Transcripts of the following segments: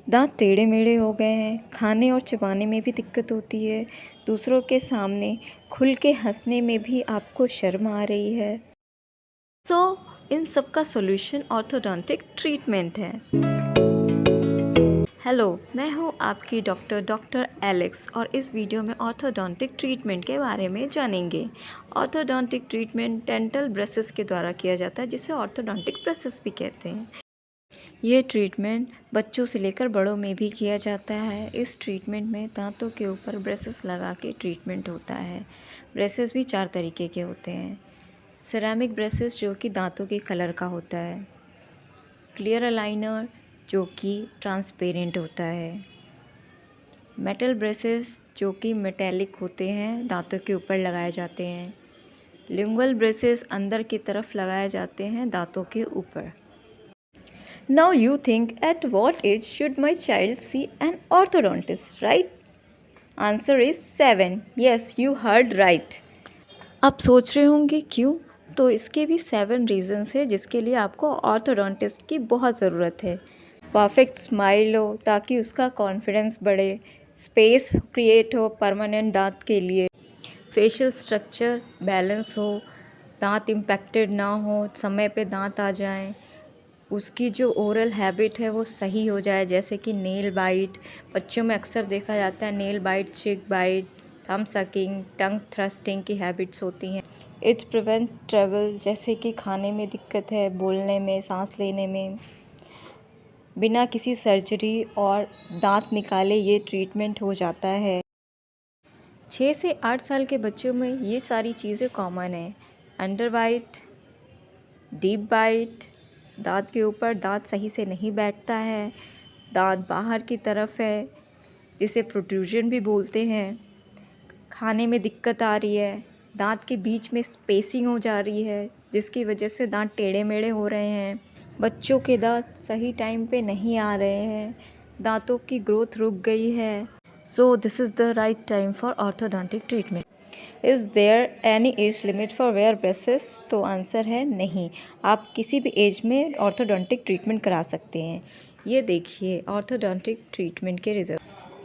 दांत टेढ़े मेढ़े हो गए हैं, खाने और चबाने में भी दिक्कत होती है, दूसरों के सामने खुल के हंसने में भी आपको शर्म आ रही है। इन सब का सॉल्यूशन ऑर्थोडोंटिक ट्रीटमेंट है। हेलो, मैं हूँ आपकी डॉक्टर एलेक्स और इस वीडियो में ऑर्थोडोंटिक ट्रीटमेंट के बारे में जानेंगे। ऑर्थोडोंटिक ट्रीटमेंट डेंटल ब्रेसेस के द्वारा किया जाता है, जिसे ऑर्थोडोंटिक ब्रेसेस भी कहते हैं। ये ट्रीटमेंट बच्चों से लेकर बड़ों में भी किया जाता है। इस ट्रीटमेंट में दांतों के ऊपर ब्रेसेस लगा के ट्रीटमेंट होता है। ब्रेसेस भी 4 तरीके के होते हैं। सिरेमिक ब्रेसेस जो कि दांतों के कलर का होता है, क्लियर अलाइनर जो कि ट्रांसपेरेंट होता है, मेटल ब्रेसेस जो कि मेटेलिक होते हैं, दांतों के ऊपर लगाए जाते हैं, लिंगुअल ब्रेसेस अंदर की तरफ लगाए जाते हैं दांतों के ऊपर। Now you think, at what age should my child see an orthodontist, right? Answer is 7. Yes, you heard right. आप सोच रहे होंगे क्यों? तो इसके भी 7 रीज़न्स हैं जिसके लिए आपको ऑर्थोडोंटिस्ट की बहुत ज़रूरत है। परफेक्ट स्माइल हो ताकि उसका कॉन्फिडेंस बढ़े, स्पेस क्रिएट हो परमानेंट दांत के लिए, फेशियल स्ट्रक्चर बैलेंस हो, दांत इम्पैक्टेड ना हो, समय पे दांत आ जाएं, उसकी जो ओरल हैबिट है वो सही हो जाए, जैसे कि नेल बाइट, बच्चों में अक्सर देखा जाता है नेल बाइट, चिक बाइट, थंब सकिंग, टंग थ्रस्टिंग की हैबिट्स होती हैं। इट प्रिवेंट ट्रबल, जैसे कि खाने में दिक्कत है, बोलने में, सांस लेने में, बिना किसी सर्जरी और दांत निकाले ये ट्रीटमेंट हो जाता है। 6 से 8 साल के बच्चों में ये सारी चीज़ें कॉमन है। अंडर बाइट, डीप बाइट, दांत के ऊपर दांत सही से नहीं बैठता है, दांत बाहर की तरफ है जिसे प्रोट्रूजन भी बोलते हैं, खाने में दिक्कत आ रही है, दांत के बीच में स्पेसिंग हो जा रही है जिसकी वजह से दांत टेढ़े मेढ़े हो रहे हैं, बच्चों के दांत सही टाइम पे नहीं आ रहे हैं, दांतों की ग्रोथ रुक गई है। So this is the right time for orthodontic treatment. Is there any age limit for wear braces? तो आंसर है नहीं, आप किसी भी एज में ऑर्थोडोंटिक ट्रीटमेंट करा सकते हैं। ये देखिए ऑर्थोडोंटिक ट्रीटमेंट के रिजल्ट।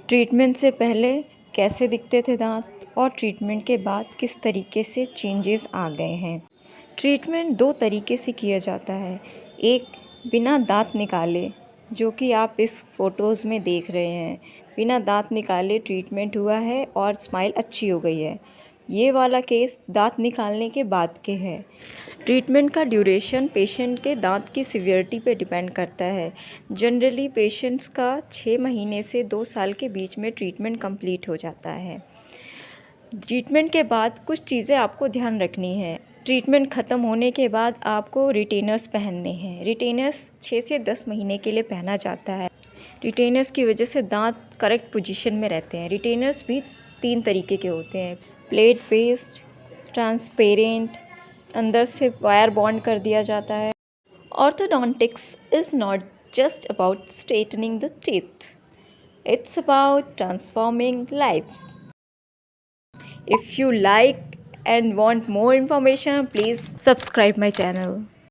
ट्रीटमेंट से पहले कैसे दिखते थे दांत और ट्रीटमेंट के बाद किस तरीके से चेंजेस आ गए हैं। ट्रीटमेंट 2 तरीके से किया जाता है। एक, बिना दांत निकाले, जो कि आप इस फ़ोटोज़ में देख रहे हैं, बिना दांत निकाले ट्रीटमेंट हुआ है और स्माइल अच्छी हो गई है। ये वाला केस दांत निकालने के बाद के है। ट्रीटमेंट का ड्यूरेशन पेशेंट के दांत की सिवियरिटी पे डिपेंड करता है। जनरली पेशेंट्स का 6 महीने से 2 साल के बीच में ट्रीटमेंट कंप्लीट हो जाता है। ट्रीटमेंट के बाद कुछ चीज़ें आपको ध्यान रखनी है। ट्रीटमेंट ख़त्म होने के बाद आपको रिटेनर्स पहनने हैं। रिटेनर्स 6 से 10 महीने के लिए पहना जाता है। रिटेनर्स की वजह से दांत करेक्ट पोजीशन में रहते हैं। रिटेनर्स भी 3 तरीके के होते हैं, प्लेट बेस्ड, ट्रांसपेरेंट, अंदर से वायर बॉन्ड कर दिया जाता है। Orthodontics is not just about straightening the teeth, it's about transforming lives. If you like and want more information, please subscribe my channel.